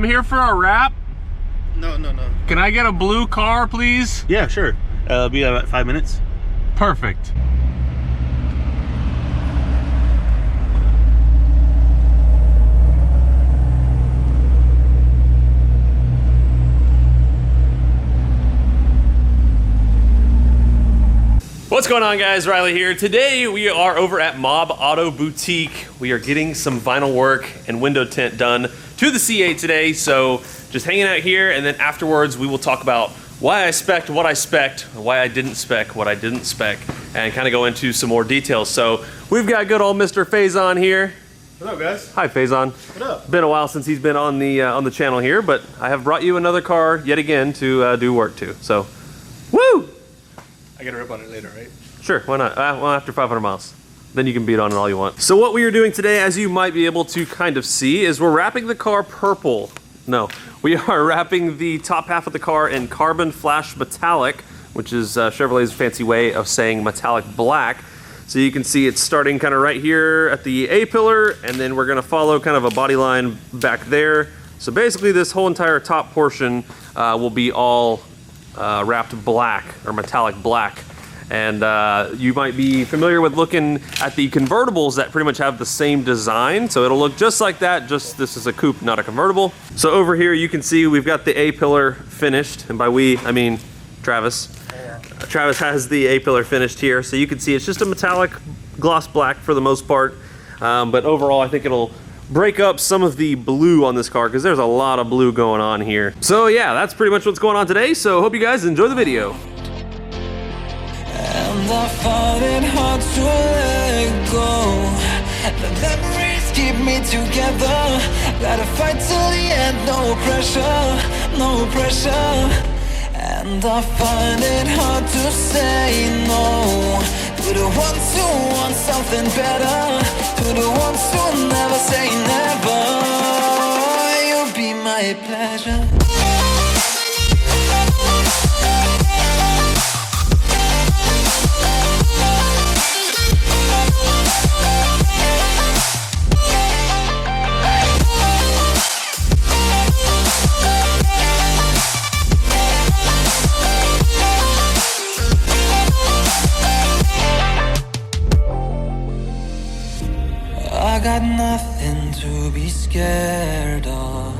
I'm here for a wrap. No. Can I get a blue car, please? Yeah, sure. It'll be about 5 minutes. Perfect. What's going on, guys? Riley here. Today we are over at Mob Auto Boutique. We are getting some vinyl work and window tint done to the C8 today, so just hanging out here, and then afterwards we will talk about why I spec'd what I spec'd, why I didn't spec what I didn't spec, and kind of go into some more details. So we've got good old Mr. Faison here. What up, guys? Hi, Faison. What up? Been a while since he's been on the channel here, but I have brought you another car yet again to do work to. So, woo! I gotta rip on it later, right? Sure, why not? Well, after 500 miles. Then you can beat on it all you want. So what we are doing today, as you might be able to kind of see, is we're wrapping the car purple. No, we are wrapping the top half of the car in carbon flash metallic, which is Chevrolet's fancy way of saying metallic black. So you can see it's starting kind of right here at the A-pillar, and then we're gonna follow kind of a body line back there. So basically this whole entire top portion will be all wrapped black, or metallic black. And you might be familiar with looking at the convertibles that pretty much have the same design. So it'll look just like that, just this is a coupe, not a convertible. So over here you can see we've got the A-pillar finished. And by we, I mean Travis. Travis has the A-pillar finished here. So you can see it's just a metallic gloss black for the most part. But overall I think it'll break up some of the blue on this car because there's a lot of blue going on here. So yeah, that's pretty much what's going on today. So hope you guys enjoy the video. And I find it hard to let go. The memories keep me together. Gotta fight till the end, no pressure, no pressure. And I find it hard to say no to the ones who want something better, to the ones who never say never. You'll be my pleasure. I got nothing to be scared of.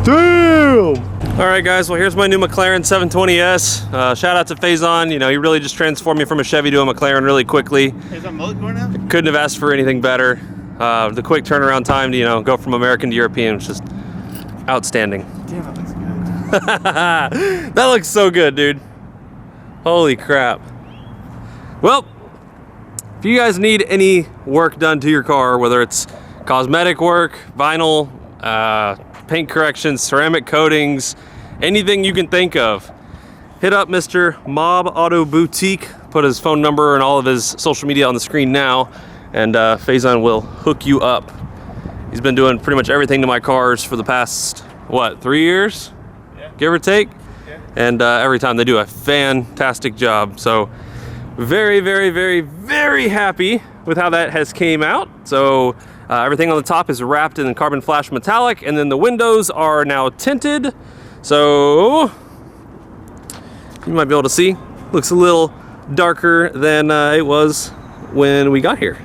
Damn! All right, guys, well, here's my new McLaren 720S. Shout out to Faison. You know, he really just transformed me from a Chevy to a McLaren really quickly. Is that mullet going now? Couldn't have asked for anything better. The quick turnaround time to, you know, go from American to European was just outstanding. Damn, that looks good. That looks so good, dude. Holy crap. Well, if you guys need any work done to your car, whether it's cosmetic work, vinyl, paint corrections, ceramic coatings, anything you can think of, hit up Mr. Mob Auto Boutique. Put his phone number and all of his social media on the screen now, and Faison will hook you up. He's been doing pretty much everything to my cars for the past, what, 3 years? Give or take. Yeah. And every time they do a fantastic job. So very, very, very, very happy with how that has came out. So everything on the top is wrapped in carbon flash metallic, and then the windows are now tinted. So you might be able to see, looks a little darker than it was when we got here.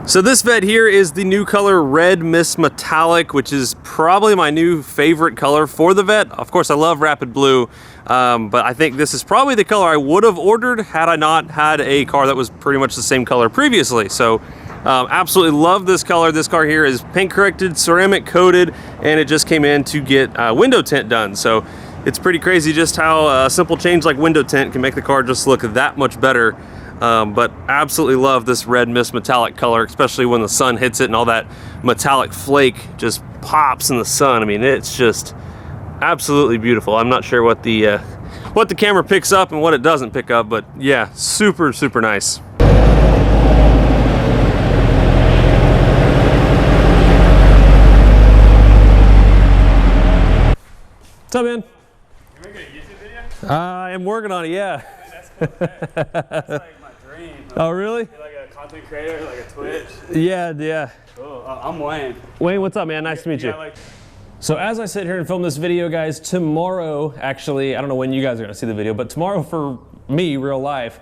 So this Vette here is the new color Red Mist Metallic, which is probably my new favorite color for the Vette. Of course, I love Rapid Blue, but I think this is probably the color I would have ordered had I not had a car that was pretty much the same color previously. So absolutely love this color. This car here is paint corrected, ceramic coated, and it just came in to get window tint done. So it's pretty crazy just how a simple change like window tint can make the car just look that much better. But absolutely love this Red Mist Metallic color, especially when the sun hits it and all that metallic flake just pops in the sun. I mean, it's just absolutely beautiful. I'm not sure what the what the camera picks up and what it doesn't pick up, but yeah, super, super nice. What's up, man? You making a YouTube video? I am working on it, yeah. That's cool. That's like my dream. Oh, really? Be like a content creator, like a Twitch. Yeah. Cool. I'm Wayne. Wayne, what's up, man? Nice to meet you. So as I sit here and film this video, guys, tomorrow, actually, I don't know when you guys are gonna see the video, but tomorrow for me, real life,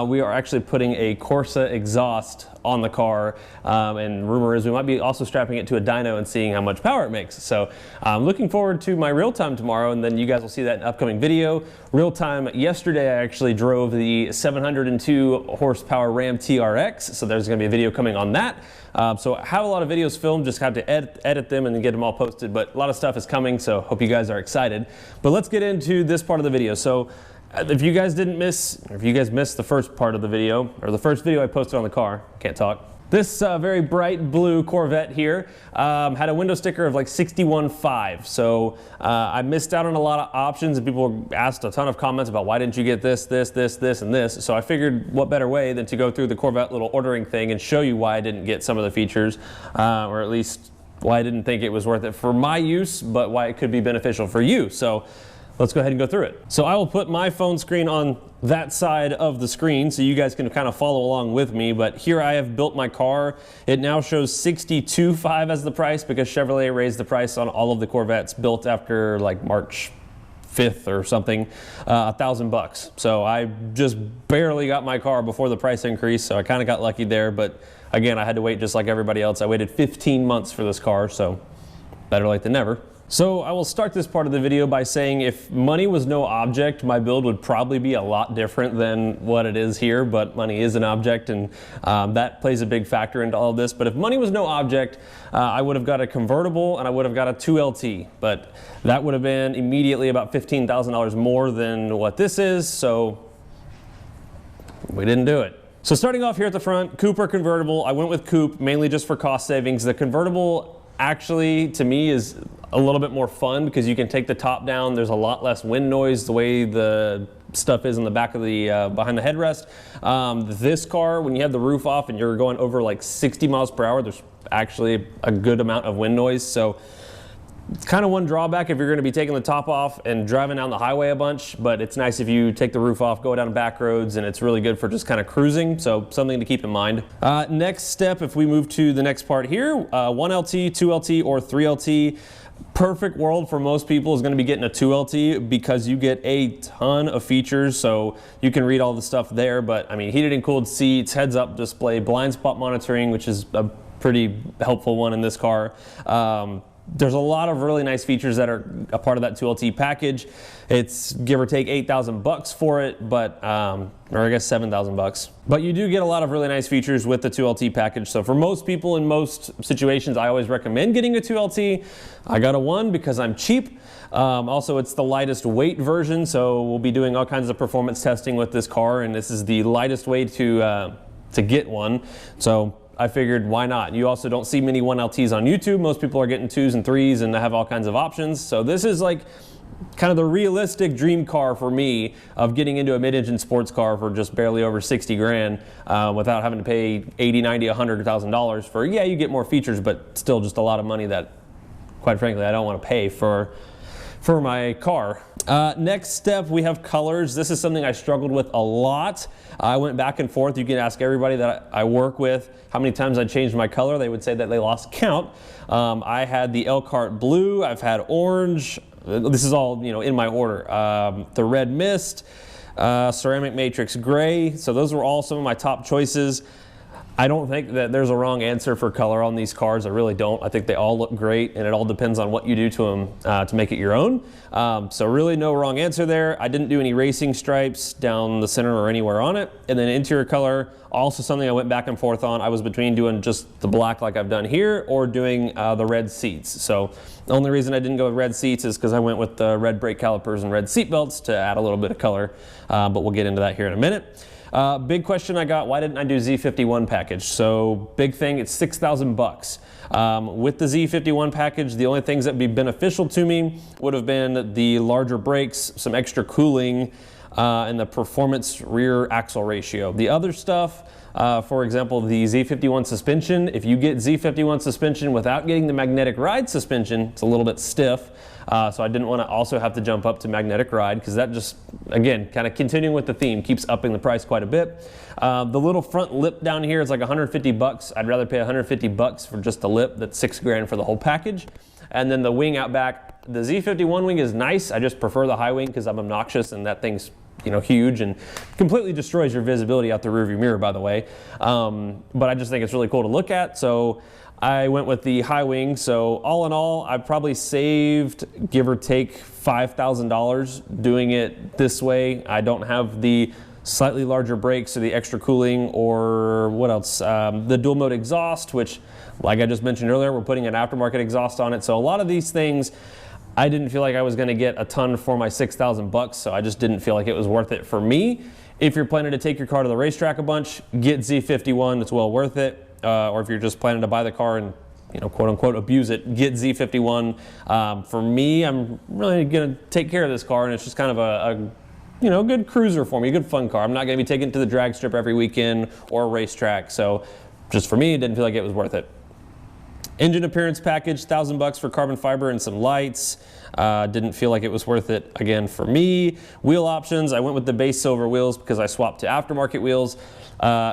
we are actually putting a Corsa exhaust on the car, and rumor is we might be also strapping it to a dyno and seeing how much power it makes. So I'm looking forward to my real time tomorrow, and then you guys will see that in an upcoming video. Real time, yesterday I actually drove the 702 horsepower Ram TRX, so there's gonna be a video coming on that. So I have a lot of videos filmed, just have to edit them and then get them all posted, but a lot of stuff is coming, so hope you guys are excited. But let's get into this part of the video. So if you guys missed the first part of the video, or the first video I posted on the car, can't talk. This very bright blue Corvette here had a window sticker of like 61.5. So I missed out on a lot of options, and people asked a ton of comments about why didn't you get this, and this. So I figured what better way than to go through the Corvette little ordering thing and show you why I didn't get some of the features, or at least why I didn't think it was worth it for my use, but why it could be beneficial for you. So let's go ahead and go through it. So I will put my phone screen on that side of the screen so you guys can kind of follow along with me, but here I have built my car. It now shows 62.5 as the price because Chevrolet raised the price on all of the Corvettes built after like March 5th or something, $1,000. So I just barely got my car before the price increase, so I kind of got lucky there, but again, I had to wait just like everybody else. I waited 15 months for this car, so better late than never. So I will start this part of the video by saying if money was no object, my build would probably be a lot different than what it is here, but money is an object, and that plays a big factor into all of this. But if money was no object, I would have got a convertible and I would have got a 2LT, but that would have been immediately about $15,000 more than what this is, so we didn't do it. So starting off here at the front, coupe or convertible, I went with coupe mainly just for cost savings. The convertible actually, to me, is a little bit more fun because you can take the top down. There's a lot less wind noise the way the stuff is in the back of the behind the headrest. This car, when you have the roof off and you're going over like 60 miles per hour, there's actually a good amount of wind noise. So it's kind of one drawback if you're going to be taking the top off and driving down the highway a bunch, but it's nice if you take the roof off, go down back roads, and it's really good for just kind of cruising, so something to keep in mind. Next step, if we move to the next part here, 1LT, 2LT, or 3LT. Perfect world for most people is going to be getting a 2LT because you get a ton of features, so you can read all the stuff there, but I mean, heated and cooled seats, heads-up display, blind spot monitoring, which is a pretty helpful one in this car. There's a lot of really nice features that are a part of that 2LT package. It's give or take $8,000 for it, but or I guess $7,000. But you do get a lot of really nice features with the 2LT package. So for most people in most situations, I always recommend getting a 2LT. I got a 1 because I'm cheap. Also, it's the lightest weight version, so we'll be doing all kinds of performance testing with this car, and this is the lightest way to get one. So I figured, why not? You also don't see many 1LTs on YouTube. Most people are getting 2s and 3s and have all kinds of options. So this is like kind of the realistic dream car for me of getting into a mid-engine sports car for just barely over 60 grand without having to pay 80, 90, $100,000 for, yeah, you get more features, but still just a lot of money that, quite frankly, I don't want to pay for my car. Next step, we have colors. This is something I struggled with a lot. I went back and forth. You can ask everybody that I work with how many times I changed my color. They would say that they lost count. I had the Elkhart blue. I've had orange. This is all, you know, in my order. The red mist, ceramic matrix gray. So those were all some of my top choices. I don't think that there's a wrong answer for color on these cars. I really don't. I think they all look great, and it all depends on what you do to them to make it your own. So really no wrong answer there. I didn't do any racing stripes down the center or anywhere on it. And then interior color, also something I went back and forth on. I was between doing just the black like I've done here or doing the red seats. So the only reason I didn't go with red seats is because I went with the red brake calipers and red seat belts to add a little bit of color, but we'll get into that here in a minute. Big question I got, why didn't I do Z51 package? So big thing, it's $6,000. With the Z51 package, the only things that would be beneficial to me would have been the larger brakes, some extra cooling, and the performance rear axle ratio. The other stuff, for example, the Z51 suspension, if you get Z51 suspension without getting the magnetic ride suspension, it's a little bit stiff. So I didn't want to also have to jump up to magnetic ride, because that just, again, kind of continuing with the theme, keeps upping the price quite a bit. The little front lip down here is like 150 bucks. I'd rather pay 150 bucks for just the lip. That's $6 grand for the whole package. And then the wing out back, the Z51 wing is nice. I just prefer the high wing because I'm obnoxious, and that thing's, you know, huge and completely destroys your visibility out the rearview mirror, by the way. But I just think it's really cool to look at. So I went with the high wing. So all in all, I probably saved, give or take, $5,000 doing it this way. I don't have the slightly larger brakes or the extra cooling, or what else? The dual mode exhaust, which, like I just mentioned earlier, we're putting an aftermarket exhaust on it. So a lot of these things, I didn't feel like I was going to get a ton for my 6,000 bucks, so I just didn't feel like it was worth it for me. If you're planning to take your car to the racetrack a bunch, get Z51, it's well worth it. Or if you're just planning to buy the car and, you know, quote unquote abuse it, get Z51. For me, I'm really going to take care of this car, and it's just kind of a you know, good cruiser for me, a good fun car. I'm not going to be taking it to the drag strip every weekend or a racetrack, so just for me, it didn't feel like it was worth it. Engine appearance package, $1,000 for carbon fiber and some lights. Didn't feel like it was worth it, again, for me. Wheel options, I went with the base silver wheels because I swapped to aftermarket wheels.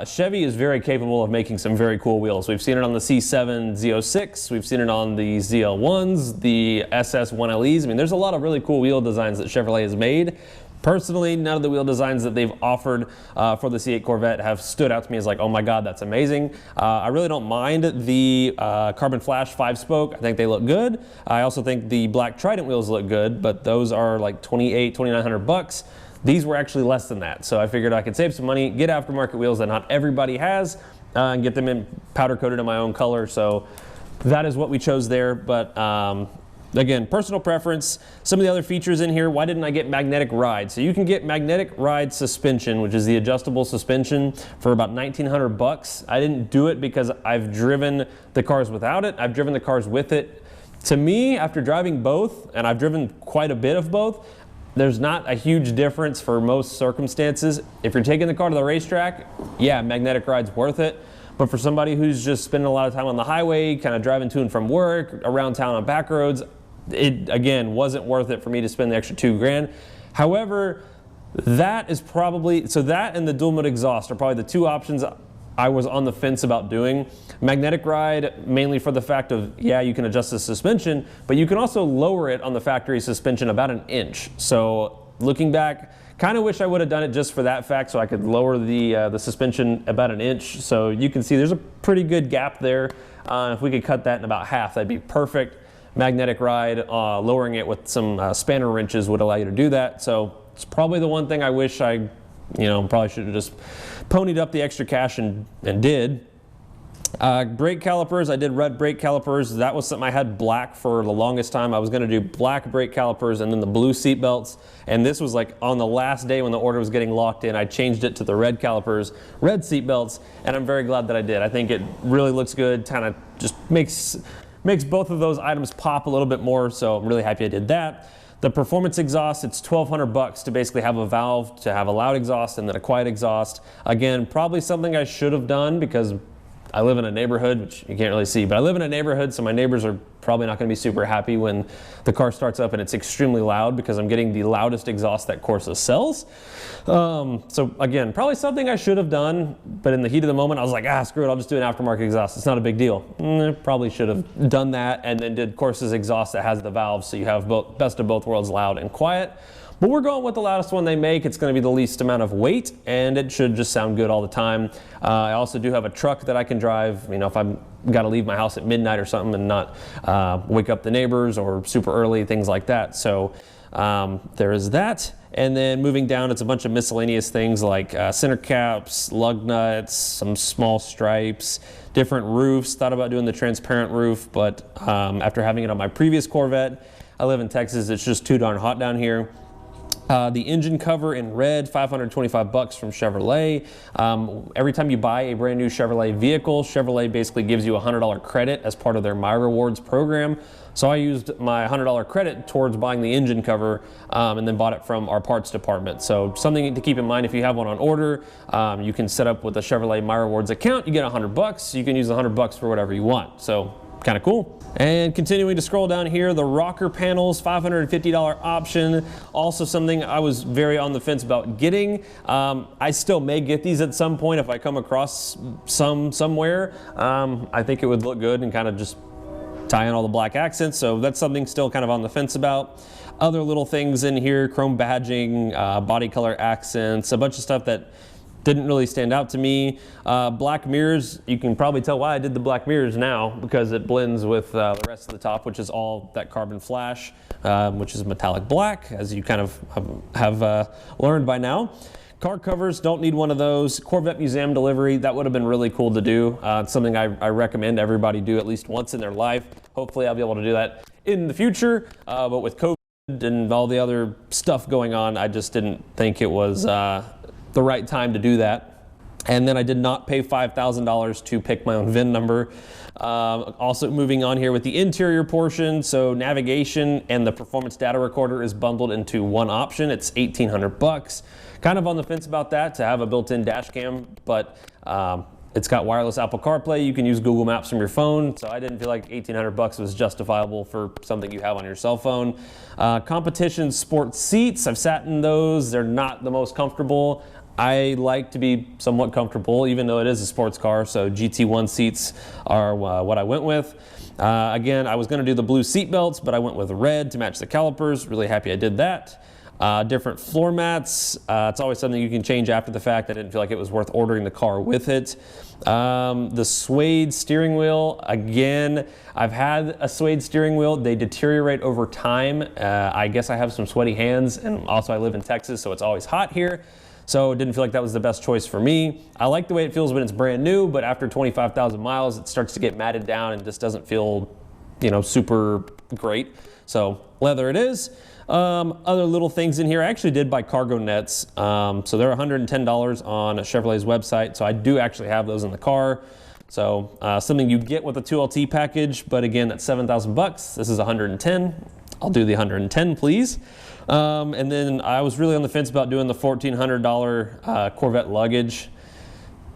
Chevy is very capable of making some very cool wheels. We've seen it on the C7 Z06, we've seen it on the ZL1s, the SS1LEs. I mean, there's a lot of really cool wheel designs that Chevrolet has made. Personally, none of the wheel designs that they've offered for the C8 Corvette have stood out to me as like, oh my God, that's amazing. I really don't mind the Carbon Flash 5-spoke. I think they look good. I also think the black Trident wheels look good, but those are like $2,900 bucks. These were actually less than that. So I figured I could save some money, get aftermarket wheels that not everybody has, and get them in powder coated in my own color. So that is what we chose there. But again, personal preference. Some of the other features in here, why didn't I get magnetic ride? So you can get magnetic ride suspension, which is the adjustable suspension, for about 1,900 bucks. I didn't do it because I've driven the cars without it. I've driven the cars with it. To me, after driving both, and I've driven quite a bit of both, there's not a huge difference for most circumstances. If you're taking the car to the racetrack, yeah, magnetic ride's worth it. But for somebody who's just spending a lot of time on the highway, kind of driving to and from work, around town on back roads, it, again, wasn't worth it for me to spend the extra $2 grand. However, that is probably, so that and the dual mode exhaust are probably the two options I was on the fence about doing. Magnetic ride, mainly for the fact of, yeah, you can adjust the suspension, but you can also lower it on the factory suspension about 1 inch. So looking back, kind of wish I would have done it just for that fact, so I could lower the suspension about 1 inch. So you can see there's a pretty good gap there. If we could cut that in about half, that'd be perfect. Magnetic ride, lowering it with some spanner wrenches would allow you to do that. So it's probably the one thing I wish I, you know, probably should have just ponied up the extra cash and did. Brake calipers, I did red brake calipers. That was something I had black for the longest time. I was going to do black brake calipers and then the blue seat belts. And this was like on the last day when the order was getting locked in, I changed it to the red calipers, red seat belts, and I'm very glad that I did. I think it really looks good, kind of just makes both of those items pop a little bit more, so I'm really happy I did that. The performance exhaust, it's $1,200 to basically have a valve, to have a loud exhaust and then a quiet exhaust. Again, probably something I should have done because I live in a neighborhood, which you can't really see, but I live in a neighborhood, so my neighbors are probably not going to be super happy when the car starts up and it's extremely loud because I'm getting the loudest exhaust that Corsa sells. So again, probably something I should have done, but in the heat of the moment, I was like, screw it, I'll just do an aftermarket exhaust. It's not a big deal. Probably should have done that and then did Corsa's exhaust that has the valves, so you have both, best of both worlds, loud and quiet. But we're going with the loudest one they make. It's going to be the least amount of weight, and it should just sound good all the time. I also do have a truck that I can drive, you know, if I've got to leave my house at midnight or something and not wake up the neighbors or super early, things like that. So there is that. And then moving down, it's a bunch of miscellaneous things like center caps, lug nuts, some small stripes, different roofs. Thought about doing the transparent roof, but after having it on my previous Corvette, I live in Texas, it's just too darn hot down here. The engine cover in red, 525 bucks from Chevrolet. Every time you buy a brand new Chevrolet vehicle, Chevrolet basically gives you a $100 credit as part of their My Rewards program. So I used my $100 credit towards buying the engine cover and then bought it from our parts department. So something to keep in mind if you have one on order, you can set up with a Chevrolet My Rewards account, you get 100 bucks, you can use 100 bucks for whatever you want. So kind of cool. And continuing to scroll down here, the rocker panels, $550 option. Also something I was very on the fence about getting. I still may get these at some point if I come across somewhere. I think it would look good and kind of just tie in all the black accents, so that's something still kind of on the fence about. Other little things in here, chrome badging, body color accents, a bunch of stuff that didn't really stand out to me. Black mirrors, you can probably tell why I did the black mirrors now, because it blends with the rest of the top, which is all that carbon flash, which is metallic black, as you kind of have learned by now. Car covers, don't need one of those. Corvette museum delivery, that would have been really cool to do. It's something I recommend everybody do at least once in their life. Hopefully I'll be able to do that in the future, but with COVID and all the other stuff going on, I just didn't think it was the right time to do that. And then I did not pay $5,000 to pick my own VIN number. Also moving on here with the interior portion, so navigation and the performance data recorder is bundled into one option. It's 1,800 bucks. Kind of on the fence about that, to have a built-in dash cam, but it's got wireless Apple CarPlay. You can use Google Maps from your phone, so I didn't feel like 1,800 bucks was justifiable for something you have on your cell phone. Competition sport seats, I've sat in those. They're not the most comfortable. I like to be somewhat comfortable, even though it is a sports car, so GT1 seats are what I went with. Again, I was gonna do the blue seat belts, but I went with red to match the calipers. Really happy I did that. Different floor mats. It's always something you can change after the fact. I didn't feel like it was worth ordering the car with it. The Suede steering wheel, again, I've had a Suede steering wheel. They deteriorate over time. I guess I have some sweaty hands, and also I live in Texas, so it's always hot here. So it didn't feel like that was the best choice for me. I like the way it feels when it's brand new, but after 25,000 miles, it starts to get matted down and just doesn't feel, you know, super great. So leather it is. Other little things in here, I actually did buy cargo nets. So they're $110 on Chevrolet's website. So I do actually have those in the car. So something you get with a 2LT package, but again, that's 7,000 bucks. This is 110. I'll do the 110, please. And then I was really on the fence about doing the $1,400 Corvette luggage.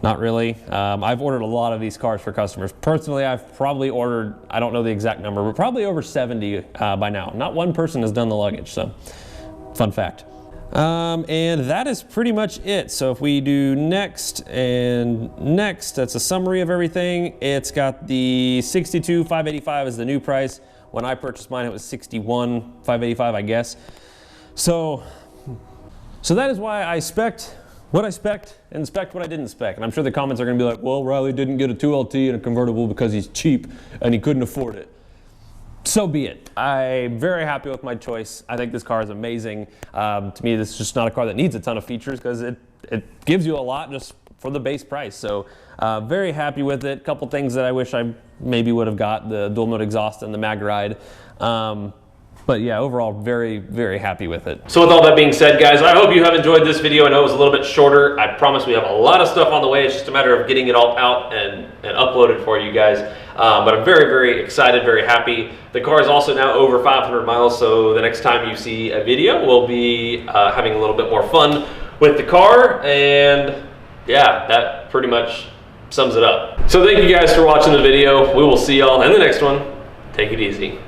Not really. I've ordered a lot of these cars for customers. Personally, I've probably ordered, I don't know the exact number, but probably over 70 by now. Not one person has done the luggage, so fun fact. And that is pretty much it. So if we do next and next, that's a summary of everything. It's got the $62,585 is the new price. When I purchased mine, it was $61,585, I guess. So that is why I spec'd what I spec'd and spec'd what I didn't spec. And I'm sure the comments are gonna be like, well, Riley didn't get a 2LT and a convertible because he's cheap and he couldn't afford it. So be it. I'm very happy with my choice. I think this car is amazing. To me, this is just not a car that needs a ton of features because it gives you a lot just for the base price. So very happy with it. Couple things that I wish I maybe would have got, the dual mode exhaust and the mag ride. But yeah, overall, very, very happy with it. So with all that being said, guys, I hope you have enjoyed this video. I know it was a little bit shorter. I promise we have a lot of stuff on the way. It's just a matter of getting it all out and uploaded for you guys. But I'm very, very excited, very happy. The car is also now over 500 miles, so the next time you see a video, we'll be having a little bit more fun with the car. And yeah, that pretty much sums it up. So thank you guys for watching the video. We will see y'all in the next one. Take it easy.